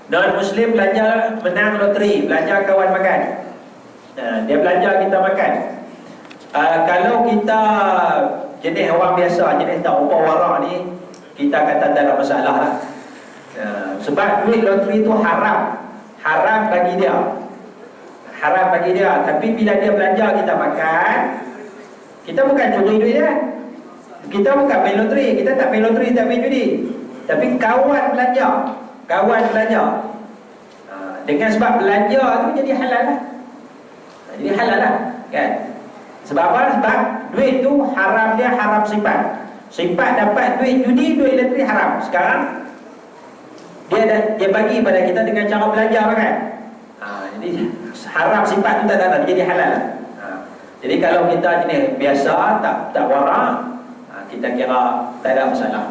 Non-Muslim belanja menang loteri, belanja kawan makan. Dia belanja kita makan. Kalau kita jenis orang biasa, jenis tak rupa warak ni, kita kata tak ada masalah lah. Sebab duit loteri tu haram bagi dia. Haram bagi dia. Tapi bila dia belanja kita makan, kita bukan curi duit dia. Kita bukan main loteri. Kita tak main loteri, tak main judi. Tapi kawan belanja. Dengan sebab belanja tu jadi halal lah. Jadi halal lah kan. Sebab apa? Sebab duit tu haram, dia haram sifat. Sifat dapat duit judi, duit loteri haram. Sekarang dia bagi pada kita dengan cara belajar kan. Jadi haram sifat tu tak ada, dia jadi halal. Jadi kalau kita jenis biasa, tak warak, kita kira tak ada masalah.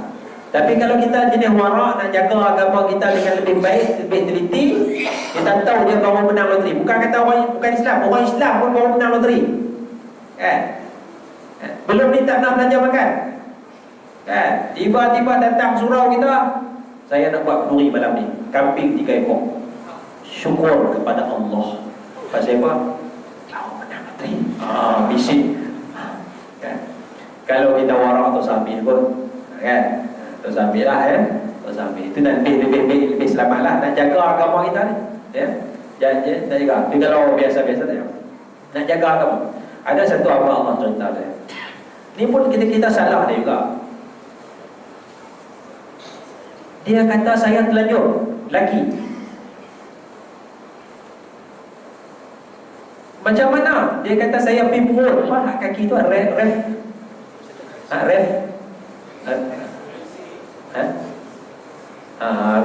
Tapi kalau kita jenis warak, nak jaga agama kita dengan lebih baik, lebih teliti, kita tahu dia baru menang loteri. Bukan kata bukan Islam, orang Islam pun baru menang loteri kan? Belum ni tak nak belanja makan kan? Tiba-tiba datang surau kita, saya nak buat kenduri malam ni, kambing 3 ekor. Syukur kepada Allah. Pasal apa? Bisik kan? Kalau kita warak atau sambil pun kan, atau sambil lah atau sambil itu nak lebih selamat lah, nak jaga agama kita ni ya. Jangan jaga. Tapi kalau biasa-biasa tak, nak jaga agama. Ada satu apa Allah cerita saya, ni pun kita salah dia juga. Dia kata saya telanjur lelaki. Macam mana? Dia kata saya pergi perut. Apa kaki tu? Ref.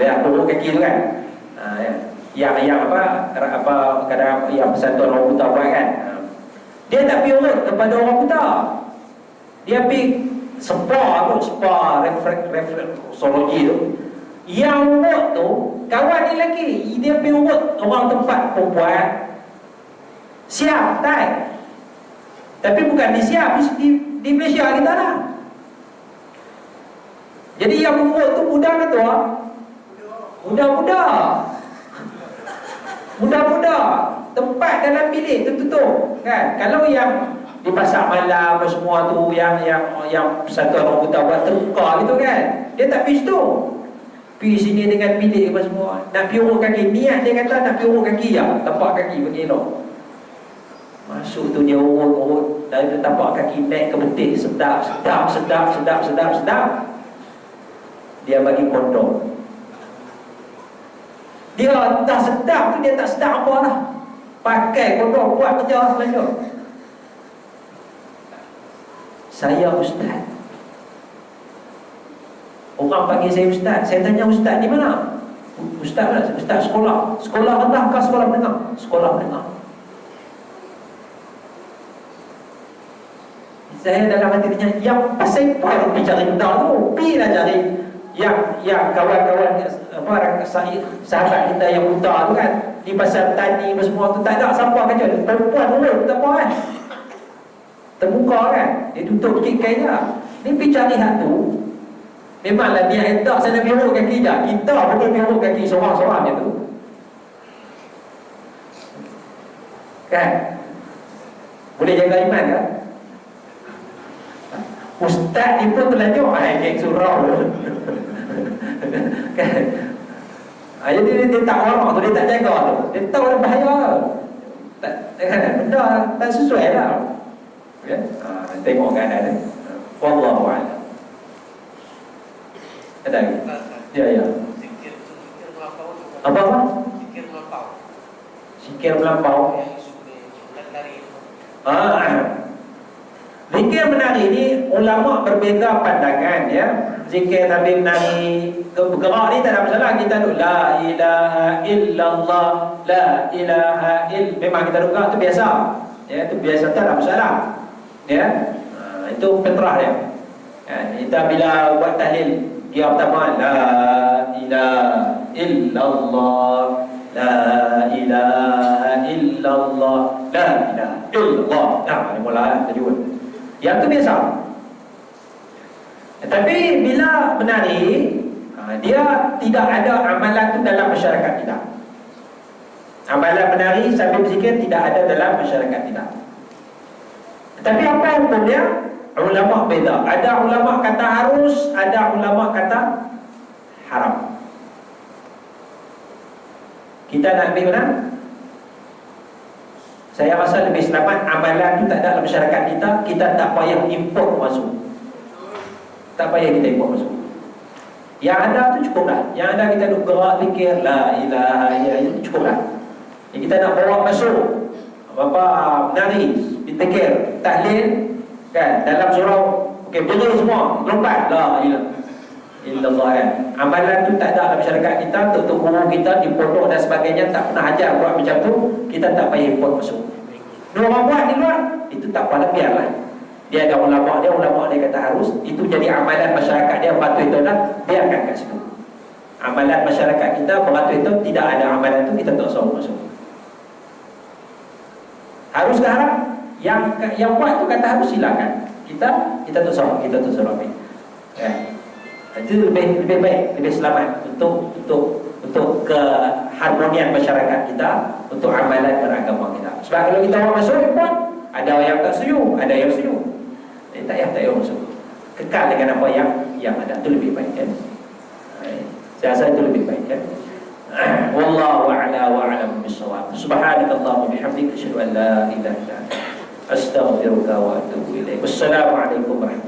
Dia perut kaki tu kan. Yang apa kadang yang persatuan orang buta buat kan. Dia tak pergi urut kepada orang buta. Dia pergi spa refleksologi tu. Yang urut tu kawan ni lagi. Dia pergi urut orang tempat perempuan. Siap, tak? Tapi bukan disiap di Malaysia kita lah. Jadi yang umur tu muda ke tua? Muda-muda. Tempat dalam bilik tertutup kan? Kalau yang di pasar malam semua tu, yang satu orang buta buat terbuka gitu kan, dia tak pergi situ. Pergi sini dengan bilik apa semua. Nak pergi urut kaki. Niat dia kata nak pergi urut kaki je. Tapak kaki bagi elok. Masuk tu dia urut dari tapak kaki naik ke betis, sedap. Dia bagi kondom. Dia dah sedap tu, dia tak sedap apa lah. Pakai kondom, buat kerja selanjutnya. Saya ustaz. Orang panggil saya ustaz. Saya tanya ustaz di mana? Ustaz mana? Ustaz sekolah. Sekolah rendah ke sekolah menengah? Sekolah menengah. Saya dalam hati tanya, yang pasal apa pergi cari benda tu? Pergilah cari yang kawan-kawan sahabat kita yang buta tu kan, di pasar tani semua tu tak ada sampah kerja. Perempuan urut tak apa kan, terbuka kan, dia tutup sikit kain je. Ni pergi cari hak tu. Memanglah dia tak saya nak pergi urut kaki je. Kita pun pergi urut kaki seorang-seorang je tu kan. Boleh jaga iman kan? Ustaz ni pun terlanjur geng surau kan. Jadi dia tak warak tu, dia tak jaga tu. Dia tahu ada bahaya benda tak sesuai lah ya? Tengok kan ada. Wallahu a'lam. Ada lagi? Ya. Apa? Zikir melampau. Zikir menari ni ulama berbeza pandangan ya. Zikir sambil menari bergerak ni tak ada masalah. Kita duk la ilaha illallah, la ilaha memang kita duk gerak tu biasa. Ya, tu biasa, tak ada masalah. Ya. Itu fitrah dia. Ya, kita bila buat tahlil dia pertama la ilaha illallah, la ilaha illallah, la ilaha illallah. Nah, mula tadi pun. Yang tu biasa. Tapi bila menari, dia tidak ada amalan tu dalam masyarakat kita. Amalan menari sambil berzikir tidak ada dalam masyarakat kita. Tapi apa hukumnya? Ulama beza. Ada ulama kata harus, ada ulama kata haram. Kita nak ambil mana? Saya rasa lebih selamat amalan tu tak ada dalam masyarakat kita. Kita tak payah import masuk. Tak payah kita import masuk. Yang ada tu cukuplah. Yang ada kita duk gerak fikir la ilaha illallah, itu cukuplah. Yang kita nak bawa masuk apa menari ditekir, tahlil kan dalam surau. Okey, berdiri semua, lompat la ilaha illallah kan. Amalan tu tak ada dalam masyarakat kita, tok guru kita di pondok dan sebagainya tak pernah ajar buat macam tu, kita tak payah import masuk. Dua orang buat di luar, itu tak apa, biarlah. Dia ada ulama dia kata harus, itu jadi amalan masyarakat dia batu itu dah, biarkan kat situ. Amalan masyarakat kita beratur itu, tidak ada amalan tu, kita tak suruh masuk. Harus ke haram? Yang buat tu kata harus, silakan. Kita tu suruh ambil. Ya. Itu lebih baik, lebih selamat untuk keharmonian masyarakat kita, untuk amalan beragama kita. Sebab kalau kita orang masuk pun ada yang tak setuju, ada yang setuju. Tak payah masuk. Kekal dengan apa yang ada, itu lebih baik kan. Saya rasa itu lebih baik kan. Wallahu a'la wa a'lam bis-shawab. Subhanakallahumma bihamdika asyhadu an la ilaha illa anta astaghfiruka wa atubu ilaik. Wassalamu alaikum warahmatullahi wabarakatuh.